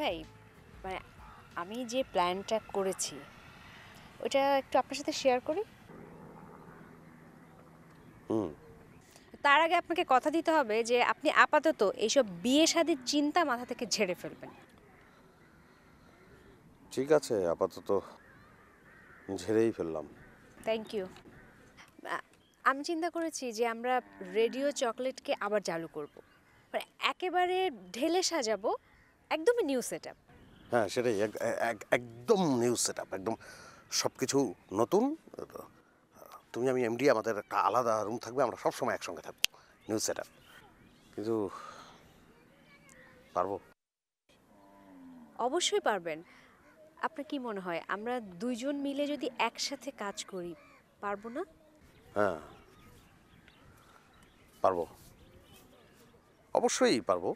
ভাই, মানে আমি যে প্ল্যানটা করেছি ওটা একটু আপনার সাথে শেয়ার করি। তার আগে আপনাকে কথা দিতে হবে যে আপনি আপাতত এইসব বিয়ে শাদীর চিন্তা মাথা থেকে ঝেড়ে ফেলবেন। ঠিক আছে, আপাতত ঝেড়েই ফেললাম। Thank you. আমি চিন্তা করেছি যে আমরা রেডিও চকলেটকে আবার চালু করব, মানে একেবারে ঢেলে সাজাবো, একদমই নিউ সেট আপ। হ্যাঁ, সেটাই, একদম নিউ সেট আপ, একদম সব কিছু নতুন। তুমি আমি এমডি, আমাদের একটা আলাদা রুম থাকবে, আমরা সব সময় একসঙ্গে থাকবো, নিউ সেট আপ। কিন্তু পারবো? অবশ্যই পারবেন। আপনার কি মনে হয় আমরা দুইজন মিলে যদি একসাথে কাজ করি, পারবো না? হ্যাঁ, পারবো, অবশ্যই পারবো।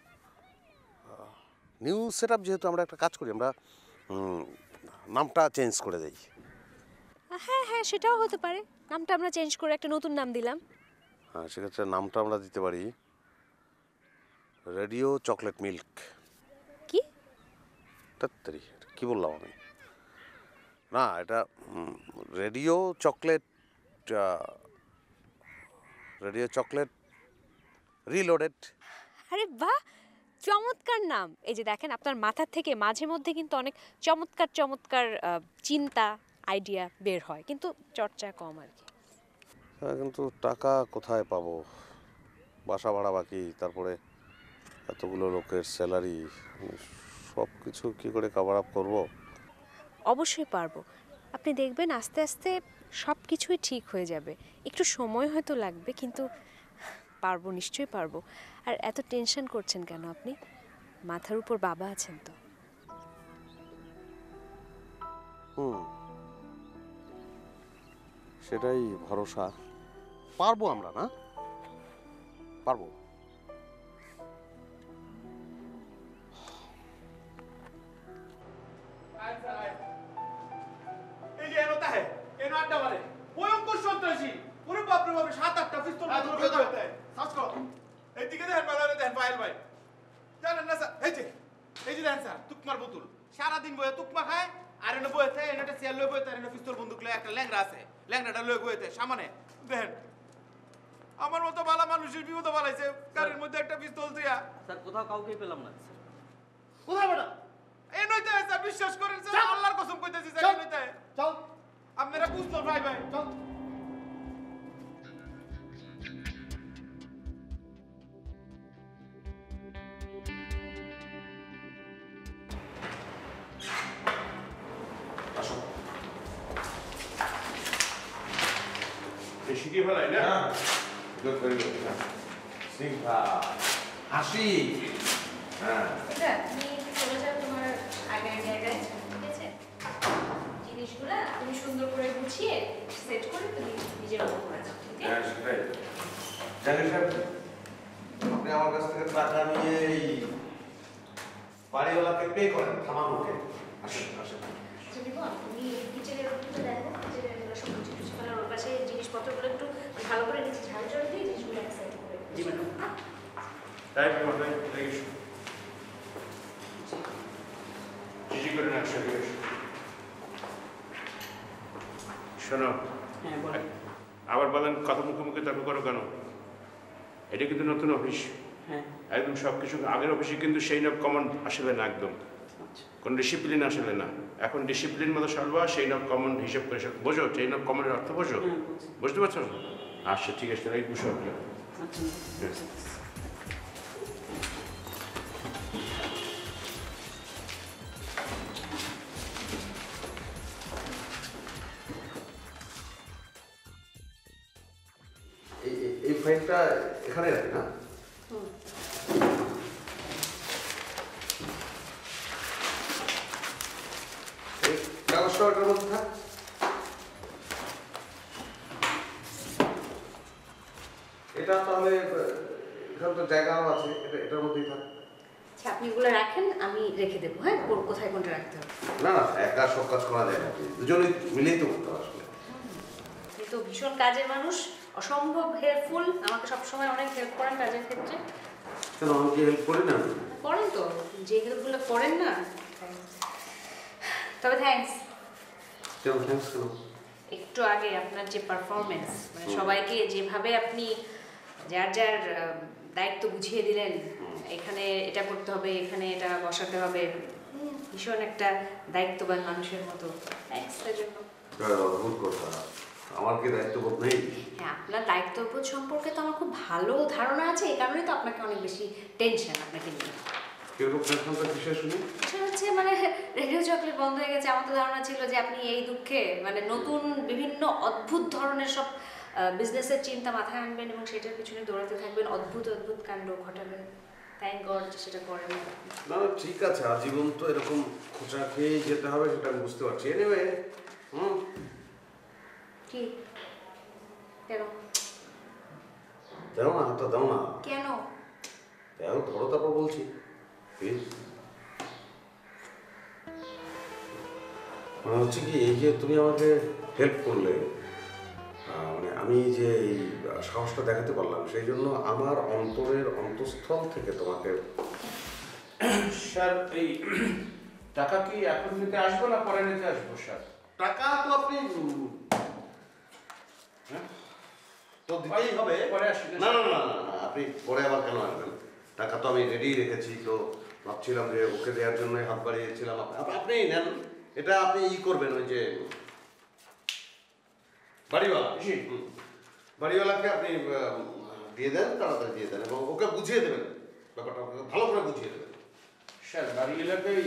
নিউ সেট আপ যেহেতু, আমরা একটা কাজ করি, আমরা নামটা চেঞ্জ করে দেই। হ্যাঁ হ্যাঁ, সেটাও হতে পারে। নামটা আমরা চেঞ্জ করে একটা নতুন নাম দিলাম। হ্যাঁ, সেক্ষেত্রে নামটা আমরা দিতে পারি রেডিও চকলেট মিল্ক। কি? তাড়াতাড়ি কি বললাম আমি? না, এটা radio chocolate, radio chocolate reloaded. আরে বাহ, চমৎকার নাম! এই যে দেখেন, আপনার মাথার থেকে মাঝে মধ্যে কিন্তু অনেক চমৎকার চমৎকার চিন্তা, আইডিয়া বের হয়, কিন্তু চর্চা কম আর কি। হ্যাঁ, কিন্তু টাকা কোথায় পাবো? বাসা ভাড়া বাকি, তারপরে এতগুলো লোকের স্যালারি, সব কিছু কী করে কভার আপ করবো? অবশ্যই পারবো। আপনি দেখবেন আস্তে আস্তে সব কিছুই ঠিক হয়ে যাবে। একটু সময় হয়তো লাগবে, কিন্তু পারবো, নিশ্চয়ই পারবো। আর এত টেনশন করছেন কেন আপনি? মাথার উপর বাবা আছেন তো। সেটাই ভরসা। পারবো আমরা, না পারবো? এই যে এনোতা হে, এনো আড্ডা মারে ভয়ঙ্কর সন্ত্রাসী। ওরে বাপরে বাপরে, 7-8টা পিস্তল ধরে সার্চ করো। এইদিকে দেখেন, বাইরে দেখেন, ফাইল ভাই জানেন না স্যার? এই যে দেখেন স্যার, তুকমার বোতল সারাদিন বয়ে তুকমা খায়, আর এনে বয়েছে, এনে একটা চেয়ার লয়ে বয়েছে, আর এনে পিস্তল বন্দুক লয়ে একটা ল্যাংড়া আছে, ল্যাংড়াটা লয়ে বয়েছে সামনে। দেখেন, আমার মতো ভালো মানুষের বিপদ বালাইছে, গাড়ির মধ্যে একটা পিস্তল দিয়া। স্যার কোথাও কাউকে পেলাম না। কোথায় বেটা? এই নইতে স্যার, বিশ্বাস করেন স্যার, আল্লাহর কসম কইতেছি স্যার, এই নইতে। চল, আপনারা বুঝতো ভাই ভাই, চল। শিখে ফেলাই না? Good, very good. সিংহা হাসি। হ্যাঁ, এটা তুমি চলে যাও তোমার আগের জায়গায়, ঠিক আছে? জিনিসগুলো তুমি সুন্দর করে গুছিয়ে সেট করে তুমি নিজের মতো করে নাও, ঠিক আছে? হ্যাঁ সেটাই। জানেন স্যার, আপনি আমার কাছ থেকে টাকা নিয়ে এই বাড়িওয়ালাকে পে করেন, থামানোকে। আসেন আসেন। তুমি কিচেনের ওটা দেখো, কিচেনের এগুলো সব গুছিয়ে টুছিয়ে ফেলার, ওর পাশে জিনিসপত্রগুলো একটু ভালো করে নিচে ঝাড়ু ঝাড়ু দিয়ে জিনিসগুলো এক সাইড করে। জি ম্যাডাম। তাই ভাই, দেখি জিজি করে না একসাথে এসো। শোনো, হ্যাঁ বলেন। আবার বলেন, কথা মুখে মুখে তর্ক করো কেন? এটা কিন্তু নতুন অফিস, হ্যাঁ একদম সব কিছু আগের অফিসে কিন্তু সেই নব কমন আসলে না, একদম আচ্ছা কোন ডিসিপ্লিন আসলে না। এখন ডিসিপ্লিন মতো চলবা, সেই নব কমন হিসাব করে বোঝো, সেই নব কমনের অর্থ বোঝো, হ্যাঁ বুঝছি। বুঝতে পারছো? আচ্ছা ঠিক আছে, এই বুঝো। আচ্ছা এই ফাইলটা এখানে রাখি না? এই কাগজটা ওটার মধ্যে থাক। এটা তাহলে এখানে তো জায়গাও আছে, এটার মধ্যেই থাক। আচ্ছা, আপনি এগুলো রাখেন, আমি রেখে দেবো। হ্যাঁ, কোথায় কোনটা রাখতে হবে? না না, একা সব কাজ করা যায় না, দুজনেই মিলেই তো করতে হবে আসলে। আপনি তো ভীষণ কাজের মানুষ, অসম্ভব হেল্পফুল, আমাকে সবসময় অনেক হেল্প করেন কাজের ক্ষেত্রে। কেন আমি কি হেল্প করি না? করেন তো, যে হেল্পগুলো করেন না। তবে থ্যাঙ্কস। কেন থ্যাংকস কেন? একটু আগে আপনার যে পারফরমেন্স, মানে সবাইকে যেভাবে আপনি যার যার দায়িত্ব বুঝিয়ে দিলেন, এখানে এটা করতে হবে, এখানে এটা বসাতে হবে, ভীষণ একটা দায়িত্ববান মানুষের মতো। থ্যাঙ্কস তার জন্য। অদ্ভুত কথা, আমার কি দায়িত্ববোধ নেই? হ্যাঁ, আপনার দায়িত্ববোধ সম্পর্কে তো আমার খুব ভালো ধারণা আছে, এই কারণেই তো আপনাকে অনেক বেশি টেনশন আপনাকে নিয়ে। কিরকম টেনশনটা কিসে শুনি? সেটা হচ্ছে মানে রেডিও চকলেট বন্ধ হয়ে গেছে, আমার তো ধারণা ছিল যে আপনি এই দুঃখে মানে নতুন বিভিন্ন অদ্ভুত ধরনের সব বিজনেসের চিন্তা মাথায় আনবেন এবং সেটার পিছনে দৌড়াতে থাকবেন, অদ্ভুত অদ্ভুত কাণ্ড ঘটাবেন। থ্যাংক গড যে সেটা করেন না। না ঠিক আছে, আজীবন তো এরকম খোঁচা খেয়েই যেতে হবে, সেটা আমি বুঝতে পারছি। এনিওয়ে কি কেন? দাও না, হাতটা দাও না। কেন? দাও, ধরো, তারপর বলছি প্লিজ। মানে হচ্ছে কি, এই যে তুমি আমাকে হেল্প করলে, মানে আমি যে এই সাহসটা দেখাতে পারলাম, সেই জন্য আমার অন্তরের অন্তঃস্থল থেকে তোমাকে। স্যার এই টাকা কি এখন নিতে আসবো না পরে নিতে আসবো স্যার? টাকা তো আপনি তো দিতেই হবে। পরে আসি না না না না, আপনি পরে আবার কেন আসবেন? টাকা তো আমি রেডি রেখেছি, তো ভাবছিলাম যে ওকে দেওয়ার জন্য হাত বাড়িয়েছিলাম। আপনি নেন, এটা আপনি ই করবেন, ওই যে বাড়িওয়ালা, বাড়িওয়ালাকে আপনি দিয়ে দেন, তাড়াতাড়ি দিয়ে দেন, এবং ওকে বুঝিয়ে দেবেন ব্যাপারটা, ওকে ভালো করে বুঝিয়ে দেবেন। স্যার বাড়ি এলাকায়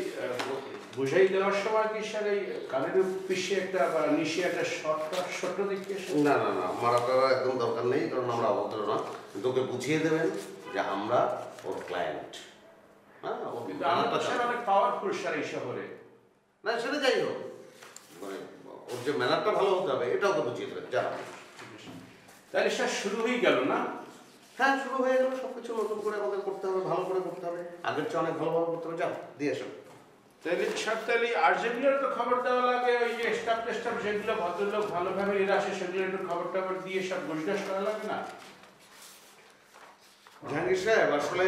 বুঝাই দেওয়ার সময় কি স্যার এই কানের পিছিয়ে একটা বা নিশে একটা শর্ট দেখিয়ে? না না না, মারাটা একদম দরকার নেই, কারণ আমরা অভদ্র না। কিন্তু ওকে বুঝিয়ে দেবেন যে আমরা ওর ক্লায়েন্ট। হ্যাঁ, কিন্তু আমরা তো স্যার অনেক পাওয়ারফুল স্যার এই শহরে। না সেটা যাই হোক, মানে ওর যে ম্যানারটা ভালো হতে হবে এটা ওকে বুঝিয়ে দেবেন। যা, তাহলে স্যার শুরু হয়ে গেল না? হ্যাঁ শুরু হয়ে গেল, সব কিছু নতুন করে আমাদের করতে হবে, ভালো করে করতে হবে, আগের চেয়ে অনেক ভালোভাবে করতে হবে। যাও, দিয়ে আসুন। তাহলে স্যার তাহলে আর যেগুলোর তো খবর দেওয়া লাগে, ওই যে স্টাফ টেস্টাফ যেগুলো ভদ্রলোক ভালো ফ্যামিলির আসে, সেগুলো একটু খবর টবর দিয়ে সব গুজগাছ করা লাগে না? জাহাঙ্গীর সাহেব, আসলে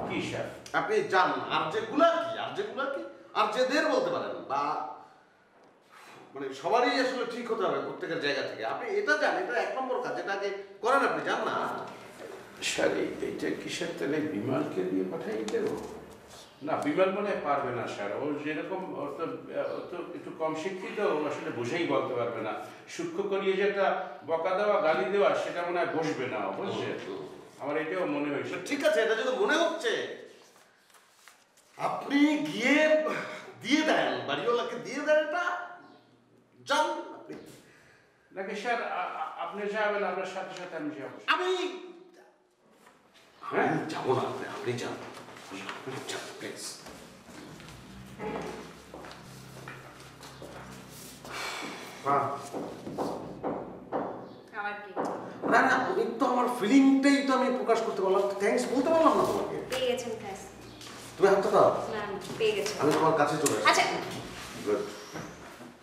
কি স্যার? আপনি যান, আর যেগুলা কি, আর যেগুলা কি, আর যেদের বলতে পারেন, বা মানে সবারই আসলে ঠিক হতে হবে প্রত্যেকের জায়গা থেকে। আপনি এটা যান, এটা এক নম্বর কাজ, এটাকে করেন, আপনি যান না। স্যার এইটা কিসের তাহলে বিমলকে দিয়ে পাঠাই দেবো? না, বিমল মনে হয় পারবে না স্যার, ও যেরকম ও তো একটু কম শিক্ষিত, ও আসলে বুঝেই বলতে পারবে না। সূক্ষ্ম করিয়ে যেটা বকা দেওয়া গালি দেওয়া সেটা মনে হয় বসবে না, বুঝছে? আমার এটাও মনে হয়েছে। ঠিক আছে, এটা যদি মনে হচ্ছে, আপনি গিয়ে দিয়ে দেন, বাড়িওয়ালাকে দিয়ে দেন, এটা যান আপনি। নাকি স্যার আপনি যাবেন, আপনার সাথে সাথে আমি যাবো? আমি হ্যাঁ যাবো না, আপনি যান, প্লিজ। আমার কি না না, আমি তো আমার ফিলিংটাই তো আমি প্রকাশ করতে পারলাম, থ্যাঙ্কস বলতে পারলাম না তোমাকে। পেয়ে গেছেন? থ্যাঙ্কস। তুমি হাতটা দাও, না, পেয়ে গেছেন। আমি তোমার কাছে চলে আসি। আচ্ছা, গুড।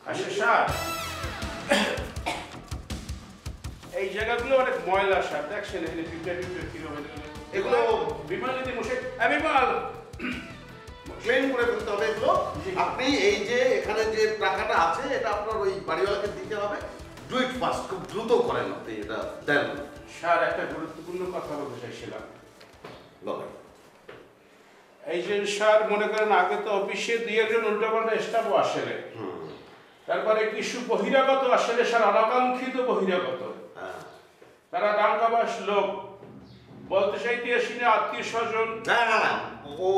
আচ্ছা স্যার, এই জায়গাগুলো অনেক ময়লা স্যার, দেখছেন এখানে পিঁপড়ে কিভাবে এগুলো বিমল যদি মুশে বিমল ক্লেম করে ফেলতে হবে এগুলো। আপনি এই যে এখানে যে টাকাটা আছে, এটা আপনার ওই বাড়িওয়ালাকে দিতে হবে। ডু ইট ফাস্ট, খুব দ্রুত করেন আপনি, এটা দেন। স্যার একটা গুরুত্বপূর্ণ কথা বলতে চাইছিলাম। বলেন। এই যে স্যার মনে করেন আগে তো অফিসে দুই একজন উল্টোপাল্টা স্টাফও আসলে, তারপরে কিছু বহিরাগত আসলে স্যার, অনাকাঙ্ক্ষিত বহিরাগত, তারা ডাঙ্গাবাস লোক, বলতে চাইতে আসি না আত্মীয় স্বজন। না না না, ও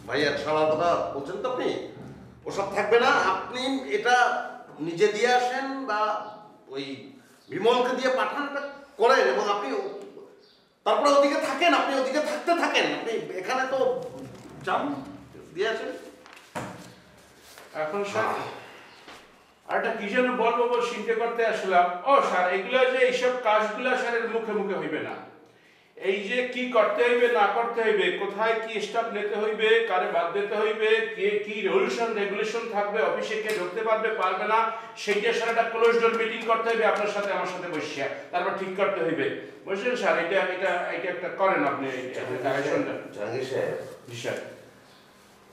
ভাইয়া সবার কথা বলছেন তো আপনি, ওসব থাকবে না। আপনি এটা নিজে দিয়ে আসেন বা ওই বিমলকে দিয়ে পাঠান, এটা করেন, এবং আপনি তারপরে ওদিকে থাকেন, আপনি ওদিকে থাকতে থাকেন, আপনি এখানে তো যান, দিয়ে আসেন। এখন স্যার আরেকটা কি যেন বলবো চিন্তা করতে আসলাম। ও স্যার, এগুলো যে এইসব কাজগুলো স্যারের মুখে মুখে হইবে না, এই যে কি করতে হইবে না করতে হইবে, কোথায় কি স্টাফ নিতে হইবে, কারে বাদ দিতে হইবে, কে কি রুলস রেগুলেশন থাকবে, অফিসে কে ঢুকতে পারবে পারবে না, সেইটা সারাটা ক্লোজ ডোর মিটিং করতে হইবে আপনার সাথে আমার সাথে বসিয়া, তারপর ঠিক করতে হইবে। বুঝলেন স্যার? এটা একটা করেন আপনি কালেকশনটা। জাহাঙ্গীর সাহেব, জি স্যার।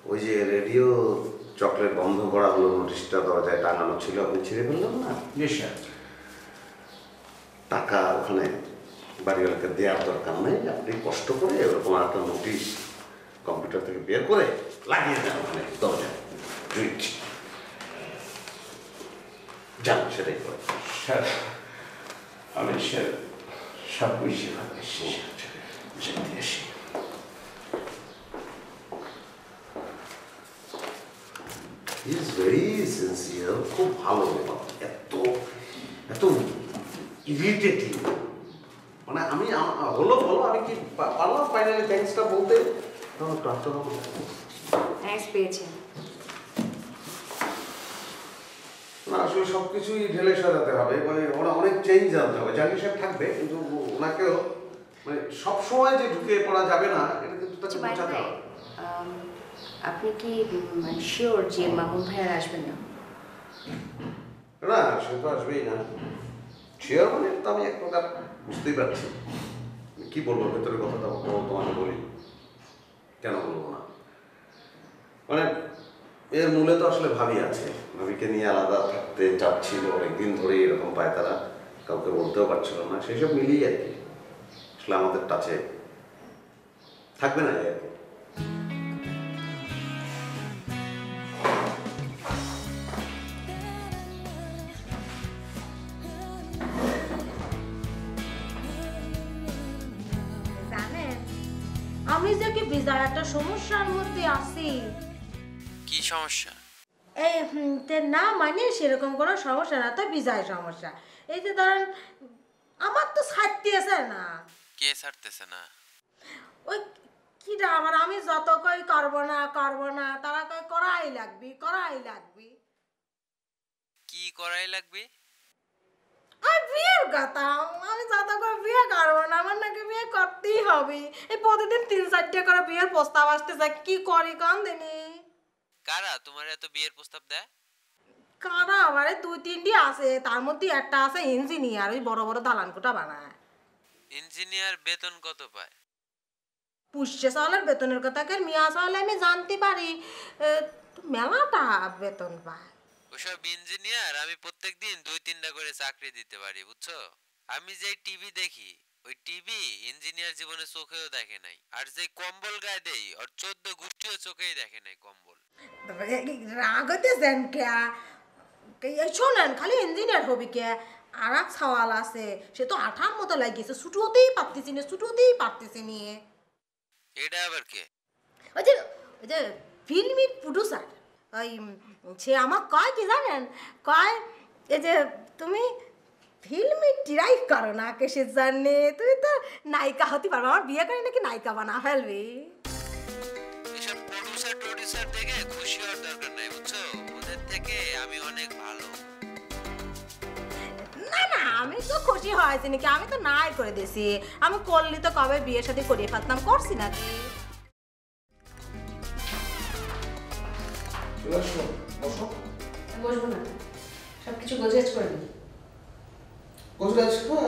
ওই যে রেডিও চকলেট বন্ধ করা হলো, নোটিশটা দরজায় টাঙানো ছিল, আপনি ছিঁড়ে ফেললাম না? জি স্যার। টাকা ওখানে বাড়িওয়ালাকে দেওয়ার দরকার নেই, আপনি কষ্ট করে ওরকম একটা নোটিশ কম্পিউটার থেকে বের করে লাগিয়ে দেন ওখানে দরজায়। যান, সেটাই করে। স্যার আমি স্যার সব বুঝে ভাবছি, যেতে আসি। হি ইজ ভেরি সিনসিয়ার, খুব ভালো ব্যাপার। এত ইরিটেটিং, মানে আমি হলো আমি কি পারলাম ফাইনালি থ্যাঙ্কসটা বলতে? থ্যাঙ্কস পেয়েছেন। না, আসলে সব কিছুই ঢেলে সাজাতে হবে, মানে অনেক চেঞ্জ আনতে হবে। জাহাঙ্গীর সাহেব থাকবে, কিন্তু ওনাকেও মানে সবসময় যে ঢুকে পড়া যাবে না, এটা কিন্তু তাকে বোঝাতে হবে। আপনি কি মানে শিওর যে মামুন ভাইয়ার আসবেন না? না, সে তো আসবেই না। শিওর মানে তো আমি এক প্রকার বুঝতেই পারছি। কি বলবো, ভেতরের কথাটা তোমাকে বলি, কেন বলবো না, মানে এর মূলে তো আসলে ভাবি আছে। ভাবিকে নিয়ে আলাদা থাকতে চাচ্ছিল অনেকদিন ধরে, এরকম পায় তারা, কাউকে বলতেও পারছিল না। সেই সব মিলিয়ে আর কি আসলে আমাদের টাচে থাকবে না আর কি। জানেন, আমি যে কি বিরাট একটা সমস্যার মধ্যে আছি। কি সমস্যা? এই না মানে সেরকম কোনো সমস্যা না, তো বিজয় সমস্যা। এই যে ধরেন আমার তো ছাড়তে আছে না। কে ছাড়তেছে না? ওই কিটা আমার, আমি যত কই করবো না, তারা কই করাই লাগবি। কি করাই লাগবে? আর বিয়ের কথা, আমি যত কই বিয়ে করবো না, আমার নাকি বিয়ে করতেই হবে। এই প্রতিদিন 3-4টা করে বিয়ের প্রস্তাব আসতেছে, কি করি কান দিনি। কারা তোমার এত বিয়ের প্রস্তাব দেয়? কারা আবার 2-3টি আছে, তার মধ্যে একটা আছে ইঞ্জিনিয়ার, ওই বড় বড় দালান কোঠা বানায়। ইঞ্জিনিয়ার বেতন কত পায়? পুষ্যে চাওয়ালের বেতনের কথা কে মিয়া চাওয়ালে আমি জানতে পারি, মেলাটা বেতন পায়। ওসব ইঞ্জিনিয়ার আমি প্রত্যেকদিন 2-3টা করে চাকরি দিতে পারি, বুঝছো? আমি যে টিভি দেখি, ওই টিভি ইঞ্জিনিয়ার জীবনে চোখেও দেখে নাই। আর যে কম্বল গায়ে দেই, ওর 14 গোষ্ঠীও চোখেই দেখে নাই কম্বল। রাগতে যেন কে শোনেন, খালি ইঞ্জিনিয়ার হবি কে, আর এক সওয়াল আছে, সে তো আঠার মতো লাগিয়েছে, ছুটি হতেই পারতেছি নিয়ে। এটা আবার কে? ওই যে ফিল্মের প্রডিউসার, ওই সে আমাকে কয় কি জানেন, কয় এই যে তুমি ফিল্মে ট্রাই করো না, কিসের জানে তুমি তো নায়িকা হতে পারবে, আমার বিয়ে করে নাকি নায়িকা বানা ফেলবে। এসব প্রডিউসার দেখে খুশি হওয়ার দরকার নাই, বুঝছো? ওদের থেকে আমি অনেক ভালো। না, আমি তো খুশি হয়েছি নাকি, আমি তো নাই করে দিয়েছি। আমি করলি তো কবে বিয়ের সাথে করিয়ে ফেলতাম, করছি নাকি। বসবো না, সবকিছু গোছগাছ করে নিই।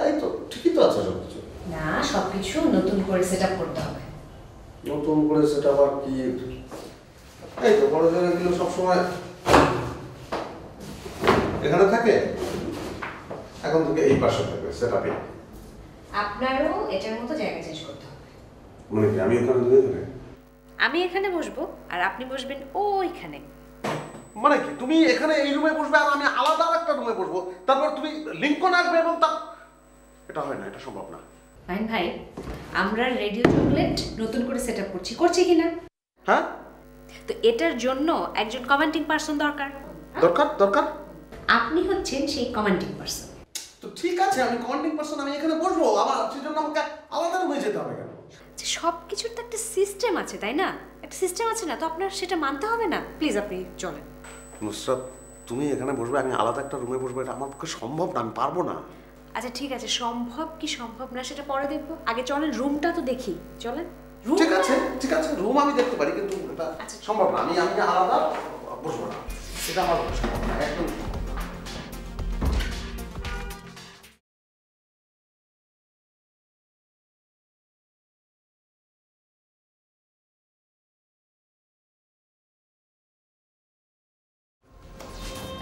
এই তো ঠিকই তো আছে সব কিছু। না, সবকিছু নতুন করে সেট আপ করতে হবে। নতুন করে সেটা আবার কি? এই তো বড় জায়গাগুলো সবসময় এখানে থাকে, এখন থেকে এই পাশে থাকবে সেট আপে। আপনারও এটার মতো জায়গা চেঞ্জ করতে হবে। মানে কি আমি ওখানে দিয়ে দেবে? আমি এখানে বসবো আর আপনি বসবেন ওইখানে। মানে কি তুমি এখানে এই রুমে বসবে আর আমি আলাদা একটা রুমে বসবো, তারপর তুমি লিংকন আসবে এবং তা এটা হয় না, এটা সম্ভব না। ফাইন ভাই, আমরা রেডিও চকলেট নতুন করে সেট আপ করছি কিনা? হ্যাঁ, তো এটার জন্য একজন কমান্ডিং পারসন দরকার। দরকার। আপনি হচ্ছেন সেই কমান্ডিং পারসন। তো ঠিক আছে, আমি কমান্ডিং পারসন, আমি এখানে বসবো, আমার সেজন্য আমাকে আলাদা রুমে যেতে হবে কেন? যে সব কিছুর তো একটা সিস্টেম আছে, তাই না? একটা সিস্টেম আছে না, তো আপনার সেটা মানতে হবে না? প্লিজ আপনি চলেন। নুসরাত, তুমি এখানে বসবে, আমি আলাদা একটা রুমে বসবো, এটা আমার পক্ষে সম্ভব না, আমি পারবো না। আচ্ছা ঠিক আছে, সম্ভব কি সম্ভব না সেটা পরে দেখবো, আগে চলেন রুমটা তো দেখি, চলেন। ঠিক আছে ঠিক আছে, রুম আমি দেখতে পারি, কিন্তু এটা আচ্ছা। সম্ভব না। আমি আমি আলাদা বসবো না, এটা আমার সম্ভব না, একদম।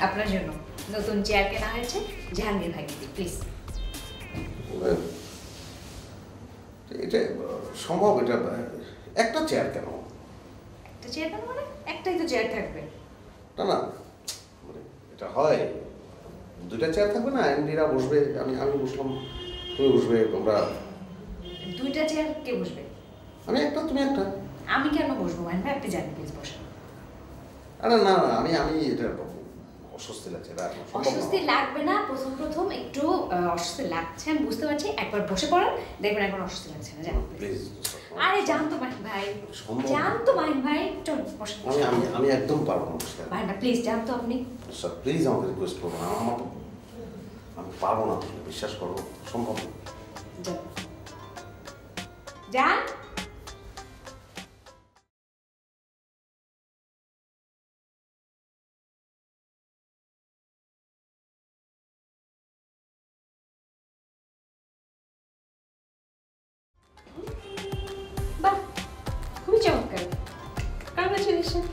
আপনার জন্য নতুন চেয়ার কেনা হয়েছে, জাহাঙ্গীর ভাই প্লিজ। এটা সম্ভব? এটা একটা চেয়ার কেন? একটা চেয়ার কেন মানে? একটাই তো চেয়ার থাকবে। না না, মানে এটা হয়, দুইটা চেয়ার থাকবে না, এমডিরা বসবে, আমি আমি বসলাম, তুমি বসবে, তোমরা। দুইটা চেয়ার কে বসবে? আমি একটা, তুমি একটা। আমি কেন বসবো ভাই? আপনি জানেন, প্লিজ বসেন। আরে না না, আমি আমি এটা অস্বস্তি লাগছে, এটা সম্ভব না। অস্বস্তি লাগবে না, প্রথম প্রথম একটু অস্বস্তি লাগছে আমি বুঝতে পারছি, একবার বসে পড়েন, দেখবেন একবার অস্বস্তি লাগছে না, জানো প্লিজ। আরে জান তো মাহিন ভাই, সম্ভব না। জান তো মাহিন ভাই, চল বসেন। আমি আমি আমি একদম পারবো না বসতে। ভাই না প্লিজ, জান তো আপনি। স্যার প্লিজ আমাকে রিকোয়েস্ট করবো না, আমার আমি পারবো না, বিশ্বাস করো, সম্ভব না। যান জান। বাহ, খুবই চমৎকার, কংগ্রেচুলেশন।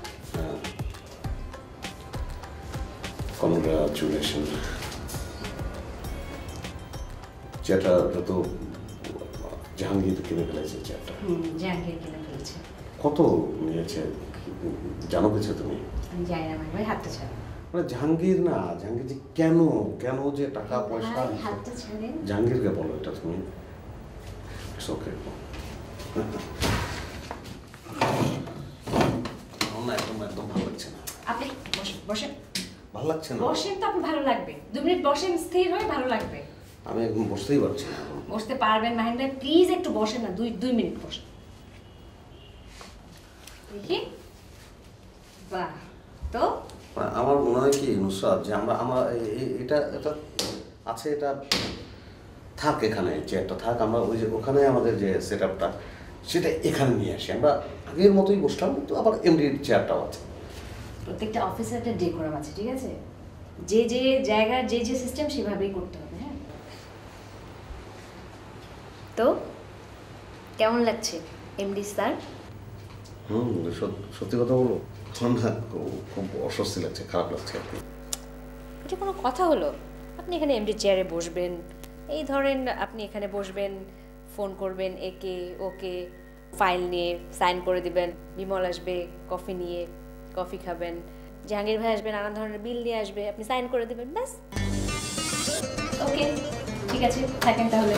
কনগ্রাচুলেশন। চেয়ারটা তো জাহাঙ্গীর কিনে ফেলেছে চেয়ারটা। জাহাঙ্গীর কিনে ফেলেছে। কত নিয়েছে জানো কিছু তুমি? আমি জানি না ভাই, হাতটা ছাড়েন। মানে জাহাঙ্গীর না, জাহাঙ্গীর যে কেন কেন যে টাকা পয়সা। ভাই, হাতটা ছাড়েন। জাহাঙ্গীরকে বলো এটা তুমি। ওকে না, একদম একদম ভালো লাগছে না। আপনি বসেন বসেন ভালো লাগছে না। বসেন তো, আপনি ভালো লাগবে। 2 মিনিট বসেন, স্থির হয়ে ভালো লাগবে। আমি একদম বসতেই পারছি না। বসতে পারবেন মাহিন ভাই, প্লিজ একটু বসেন না, 2 মিনিট বসেন দেখি। বাহ, তো আমার মনে হয় কি নুসরাত, যে আমরা আমরা এটা এটা আছে, এটা থাক এখানে, চেয়ারটা থাক, আমরা ওই যে ওখানে আমাদের যে সেট আপটা সেটা এখানে নিয়ে আসি। আমরা আগের মতোই বসলাম, কিন্তু আবার এমডির চেয়ারটাও আছে। প্রত্যেকটা অফিসের একটা ডেকোরাম আছে, ঠিক আছে? যে যে জায়গার যে যে সিস্টেম সেভাবেই করতে হবে। হ্যাঁ, তো কেমন লাগছে এমডি স্যার? সত্যি কথা বলো, না খুব অস্বস্তি লাগছে, খারাপ লাগছে আর কি। এটা কোনো কথা হলো? আপনি এখানে এমডি চেয়ারে বসবেন, এই ধরেন আপনি এখানে বসবেন, ফোন করবেন একে ওকে, ফাইল নিয়ে সাইন করে দিবেন, বিমল আসবে কফি নিয়ে, কফি খাবেন, জাহাঙ্গীর ভাই আসবে নানান ধরনের বিল নিয়ে আসবে, আপনি সাইন করে দেবেন, ব্যাস। ওকে, ঠিক আছে, থাকেন তাহলে।